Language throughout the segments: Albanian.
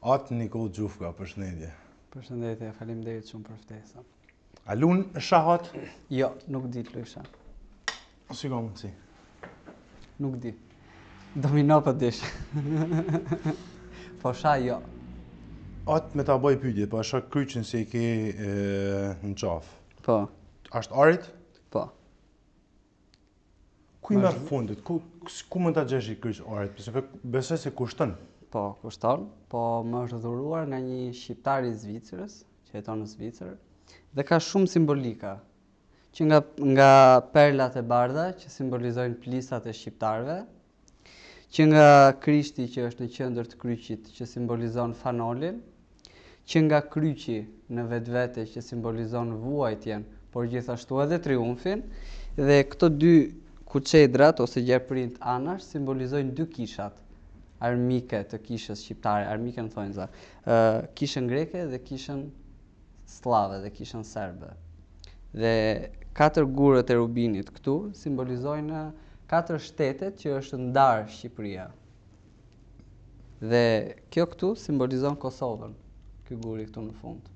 Atë Nikol Gjufka, përshëndetje. Përshëndetje, faleminderit shumë për ftesën. A lun shahat? Jo, nuk di të luaj shah. Si ka mundsi? Nuk di. Domino po dish. Po shah jo. Atë me ta bëj pyetje, po shoh kryqin se i ke në qafë. Po, Ashtë arit? po. Ku i merr fundit? Ku mund ta gjesh i kryq arit? Pse besoj se kushton. Po, kushton, po më është dhuruar nga një shqiptar i Zvicrës, që jeton në Zvicër, dhe ka shumë simbolika, që nga perlat e bardha, që simbolizojnë plisat e shqiptarëve, që nga krishti që është në qendër të kryqit, që simbolizon fanolin, që nga kryqi në vetvete që simbolizon vuajtjen, por gjithashtu edhe triumfin, dhe këto dy kuçedrat ose gjerprind anash simbolizojnë dy kishat armike të kishës shqiptare, armike në thonjza, kishën greke dhe kishën slave dhe kishën serbe. Dhe 4 gurët e rubinit këtu simbolizojnë 4 shtetet që është ndarë Shqipëria. Dhe kjo këtu simbolizon Kosovën, ky guri këtu në fund.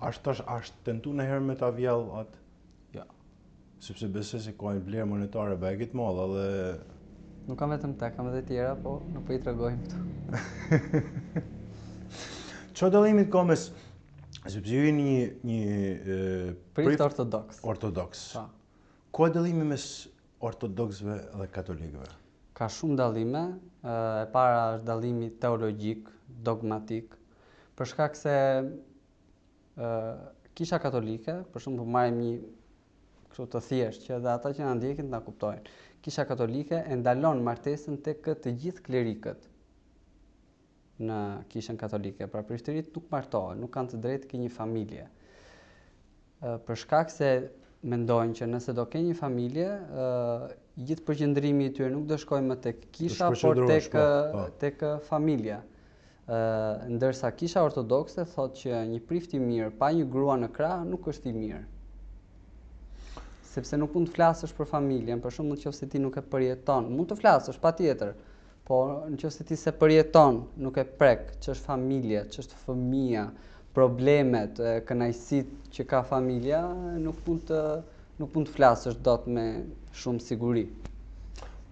Ashtë tentu në herë me ta vjell atë? Jo. Sepse besoj se ka një vlerë monetare begit madhe dhe Nuk kam vetëm te, kam edhe tjera, po nuk po i tregojmë këtu. Çfarë dallimi ka mes, sepse ju jeni një Prift ortodoks. Ortodoks. Pa. Ka dallimi mes ortodoksëve dhe katolikëve? Ka shumë dallime, e para është dallimi teologjik, dogmatik, për shkak se Kisha Katolike, për shembull marrim një kështu të thjeshtë që edhe ata që na ndjekin na kuptojnë. Kisha Katolike e ndalon martesën tek të gjithë klerikët në Kishën Katolike. Pra prishterit nuk martohen, nuk kanë të drejtë ke një familje. Për shkak se mendojnë që nëse do ke një familje, gjithë përqendrimi i tyre nuk do shkojë më tek kisha, por tek familja. Ndërsa Kisha Ortodokse thotë që një prift i mirë pa një grua në krah nuk është i mirë. Sepse nuk mund të flasësh për familjen, për shembull nëse ti nuk e përjeton, mund të flasësh patjetër, por nëse ti se përjeton, nuk e prek ç'është familje, ç'është fëmia, problemet, kënaqësitë që ka familja, nuk mund të flasësh dot me shumë siguri.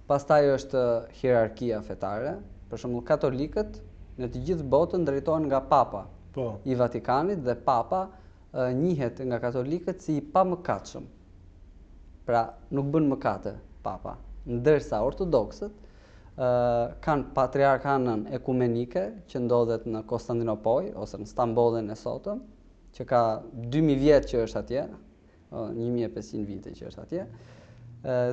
Pastaj është hierarkia fetare, për shembull katolikët në të gjithë botën drejtohen nga Papa i Vatikanit dhe Papa njihet nga katolikët si i pamëkatshëm. Pra nuk bën mëkate Papa, ndërsa ortodoksët kanë patriarkanën ekumenike që ndodhet në Konstantinopoj ose në Stambollin e sotëm, që ka 2000 vjet që është atje, 1500 vite që është atje,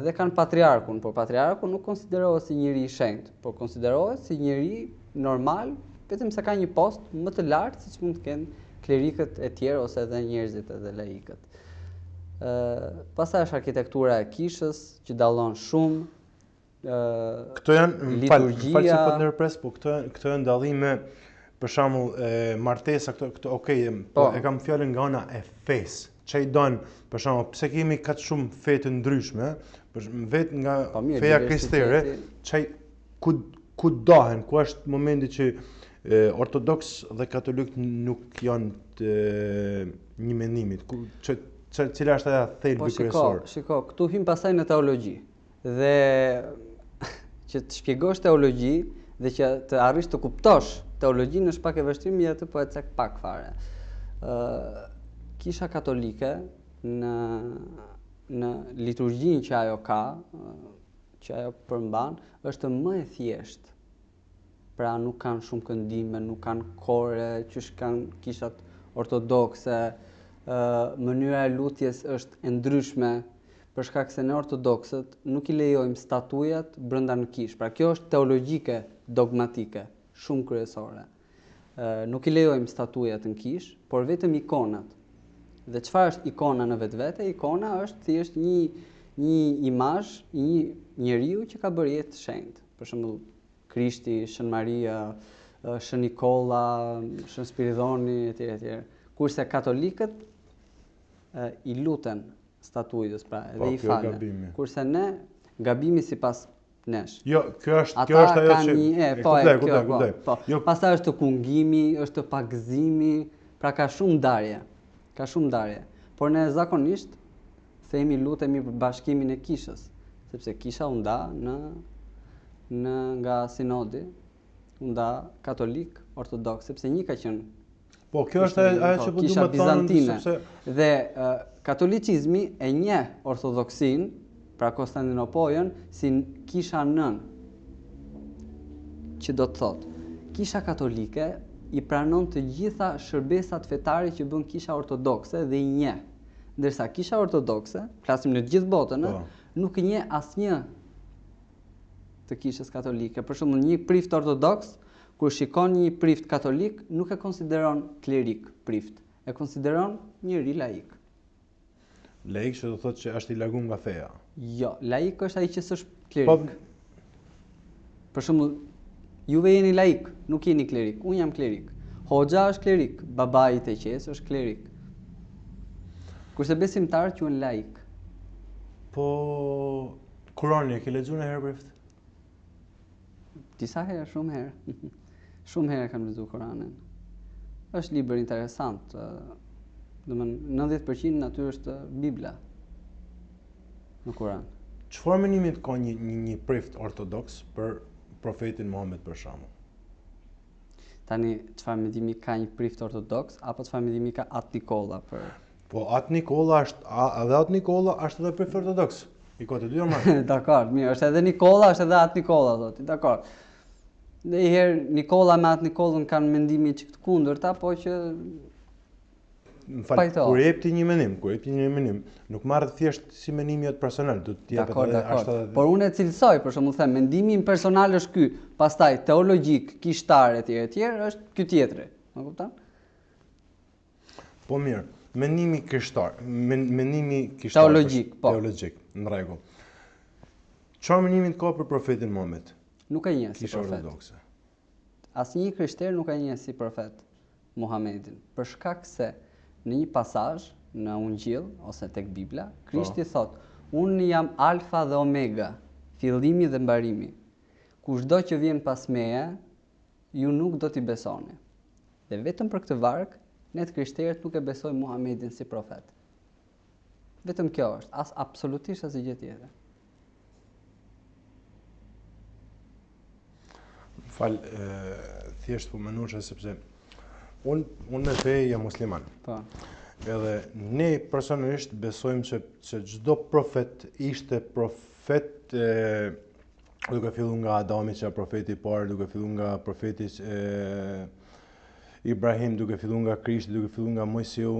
dhe kanë patriarkun, por patriarku nuk konsiderohet si njeri i shenjtë, por konsiderohet si njeri normal, vetëm se ka një post më të lartë siç mund të kenë klerikët e tjerë ose edhe njerëzit edhe laikët. Pastaj është arkitektura e kishës që dallon shumë. Këto janë liturgjia, po ndërpres, po këto janë dallime, për shembull martesa, këto okay, e kam fjalën nga ana e fesë. Çai don, për shembull, pse kemi kaq shumë fe të ndryshme, vetë nga feja kristore, çai ku dohen, ku është momenti që ortodoks dhe katolik nuk janë të një mendimit, cila është ajo thelbi kryesor? Shiko, këtu hym pastaj në teologji. Dhe që të shpjegosh teologji dhe që të arrish të kuptosh teologjinë është pak e vështirë, megjithatë po e cek pak fare. Kisha Katolike në liturgjinë që ajo ka, që ajo përmban, është më e thjeshtë. Pra nuk kanë shumë këndime, nuk kanë kore, që kanë kishat ortodokse, mënyra e lutjes është e ndryshme, për shkak se ne ortodoksët nuk i lejojmë statujat brenda në kishë. Pra kjo është teologjike, dogmatike, shumë kryesore. Nuk i lejojmë statujat në kishë, por vetëm ikonat. Dhe çfarë është ikona në vetvete? Ikona është thjesht një imazh i një njeriu që ka bërë jetë shenjtë. Për shembull, Krishti, Shën Maria, Shën Nikolla, Shën Spiridoni etj. Kurse katolikët i luten statujës, pra edhe i falen. Kurse ne, gabimi sipas nesh. Jo, kjo është ajo që kuptoj. Pastaj është të kungimi, është të pagëzimi, pra ka shumë ndarje. Por ne zakonisht themi lutemi për bashkimin e kishës, sepse kisha u nda nga sinodi, u nda katolik, ortodoks, sepse një ka qenë. Po, kjo është ajo që po duam të thonë, sepse dhe katolicizmi e njeh ortodoksin, pra Konstantinopolën, si kisha nën, që do të thotë, kisha katolike i pranon të gjitha shërbesat fetare që bën kisha ortodokse dhe i njeh. Ndërsa kisha ortodokse, flasim në gjithë botën, nuk i njeh asnjë të kishës katolike. Për shembull, një prift ortodoks, kur shikon një prift katolik, nuk e konsideron klerik prift, e konsideron njëri laik. Laik që do thotë që është i larguar nga feja. Jo, laik është ai që s'është klerik. Për shembull, juve jeni laik, nuk jeni klerik. Unë jam klerik. Hoxha është klerik, babai i teqes është klerik. Kurse besimtarët quhen laik. Po Kurani e ke lexuar herë prift? Disa herë, shumë herë. Shumë herë kam lexuar Kur'anin. Është libër interesant. Domethënë 90% aty është Bibla në Kur'an. Çfarë mendimi ka një prift ortodoks për profetin Muhammed për shembull? Tani çfarë mendimi ka një prift ortodoks apo çfarë mendimi ka At Nikolla për? Po At Nikolla është edhe prift ortodoks. I ka të dy orë. Dakor, mirë, është edhe Nikolla, është edhe At Nikolla thotë. Dakor. Dhe i herë Nikolla me At Nikollën kanë mendime që të kundërta, po që kur jep ti një mendim, nuk marrë thjesht si mendim jot personal, do të jepet edhe ashtu. Por unë e cilësoj, për shembull them, mendimi im personal është ky, pastaj teologjik, kishtar etj është ky tjetri. Më kupton? Po mirë, mendimi kishtar, teologjik, po. Teologjik, në rregull. Çfarë mendimi ka për profetin Muhammed? Nuk e njeh si profet. Asnjë krishter nuk e njeh si profet Muhammedin, për shkak se në një pasazh në Ungjil ose tek Bibla, Krishti thot: "Unë jam Alfa dhe Omega, fillimi dhe mbarimi. Kushdo që vjen pas meje, ju nuk do t'i besoni." Dhe vetëm për këtë varg, ne të krishterët nuk e besojmë Muhammedin si profet. Vetëm kjo është, absolutisht asgjë gjë tjetër. Thjesht po mendoja sepse unë me fe jam musliman. Po. Edhe ne personalisht besojmë që çdo profet ishte profet duke filluar nga Adami që profeti i parë, duke filluar nga profeti Ibrahim, duke filluar nga Krishti, duke filluar nga Mojsiu,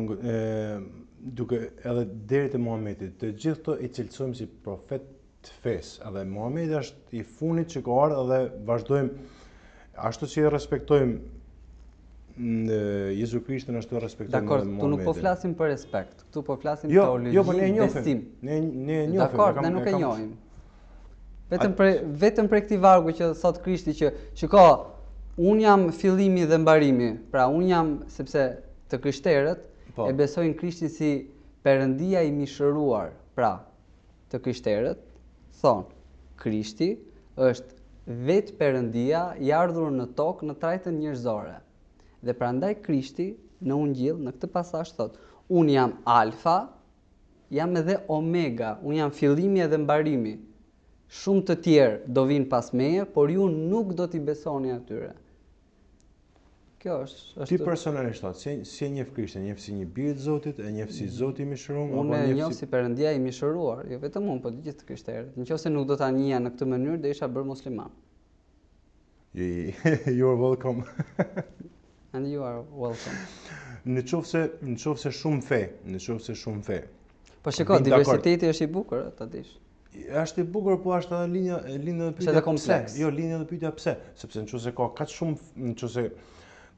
duke edhe deri te Muhamedi. Të gjithë këto i cilësojmë si profet të fesë. Edhe Muhamedi është i funit që ka ardhur dhe vazhdojmë ashtu si e respektojmë Jezu Krishtin, ashtu e respektojmë Muhamedit. Dakor, tu nuk po flasim për respekt. Këtu po flasim teologji, besim. Ne e njohim. Dakor, ne nuk e njohim. Vetëm për këtij vargu që thot Krishti që shiko, un jam fillimi dhe mbarimi. Pra un jam, sepse të krishterët e besojnë Krishtin si Perëndia i mishëruar. Pra, të krishterët thonë Krishti është vetë Perëndia i ardhur në tokë në trajtën njerëzore. Dhe prandaj Krishti në Ungjil, në këtë pasazh thot: "Unë jam Alfa, jam edhe Omega, unë jam fillimi edhe mbarimi. Shumë të tjerë do vinë pas meje, por ju nuk do t'i besoni atyre." Kjo është. Ti personalisht thot, si e njeh Krishtin, e njeh si një bir të Zotit, e njeh si Zoti i mishëruar, apo e njeh si Perëndia i mishëruar, jo vetëm unë, por të gjithë krishterët. Nëse nuk do ta njihja në këtë mënyrë, do isha bërë musliman. You are welcome. And you are welcome. Në qoftë se shumë fe. Po shiko, diversiteti është i bukur, ta dish. Është i bukur, po është edhe linja e pyetja. Është kompleks. Jo, linja e pyetja pse? Sepse nëse ka kaq shumë, nëse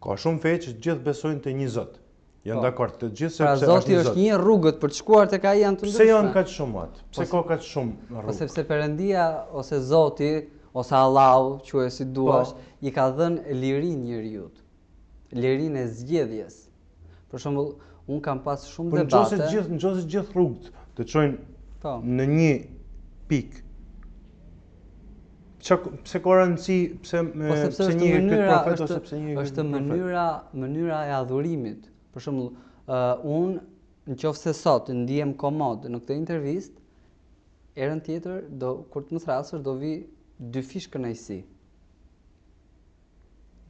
ka shumë fe që gjithë besojnë te një Zot. Janë dakord, të gjithë sepse pra, Zoti është një rrugët për të shkuar tek ai janë të ndryshme. Pse janë kaq shumë atë? Pse ka kaq shumë rrugë? Po sepse Perëndia ose Zoti ose Allahu, quaj si duash, i ka dhënë lirinë njerëzit. Lirinë e zgjedhjes. Për shembull, un kam pas shumë debate. Nëse gjithë rrugët të çojnë në një pikë Pse ka rëndësi, pse njëri këtë profet ose pse njëri është mënyra e adhurimit. Për shembull, unë nëse sot ndihem komod në këtë intervistë, erën tjetër kur të më thrasësh do vi 2 fish kënaqësi.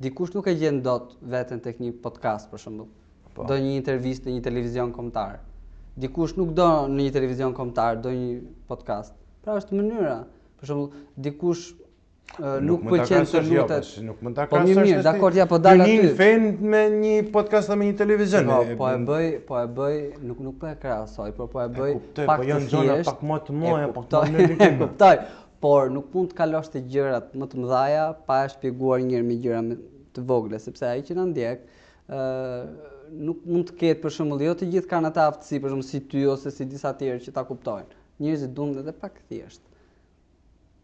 Dikush nuk e gjen dot veten tek një podcast për shembull. Do një intervistë në një televizion kombëtar. Dikush nuk do në një televizion kombëtar, do një podcast. Pra është mënyra. Për shembull, dikush nuk pëlqen të lutet. Nuk mund ta krahasësh. Po mirë, dakor, ja po dal aty. Një fen me një podcast me një televizion. Po e bëj, nuk po e krahasoj, por po e bëj pak të thjeshtë, pak më të mëdha, pak më në ligjë. Kuptoj. Por nuk mund të kalosh të gjërat më të mëdha pa e shpjeguar një herë me gjëra të vogla, sepse ai që na ndjek nuk mund të ketë për shembull jo të gjithë kanë atë aftësi për shembull si ty ose si disa tjerë që ta kuptojnë. Njerëzit duan edhe pak thjesht.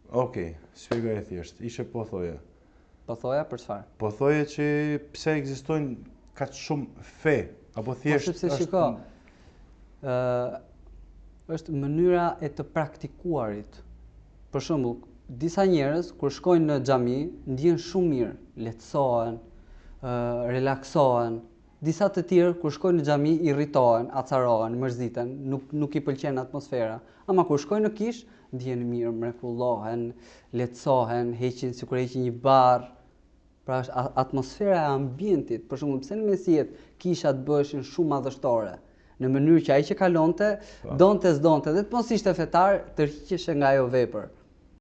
Okej, shpjegoj thjesht. Ishe po thoje. Po thoja për çfarë? Po thoje që pse ekzistojnë kaq shumë fe apo thjesht sepse shiko, është mënyra e të praktikuarit. Për shembull, disa njerëz kur shkojnë në xhami ndihen shumë mirë, lehtësohen, relaksohen. Disa të tjerë kur shkojnë në xhami irritohen, acarohen, mërziten, nuk i pëlqen atmosfera. Ama kur shkojnë në kish, ndihen mirë, mrekullohen, lehtësohen, heqin sikur heqin një barr. Pra është atmosfera e ambientit. Për shembull, pse në mesjet kishat bëheshin shumë madhështore, në mënyrë që ai që kalonte, donte s'donte, dhe të mos ishte fetar, tërhiqeshe nga ajo vepër.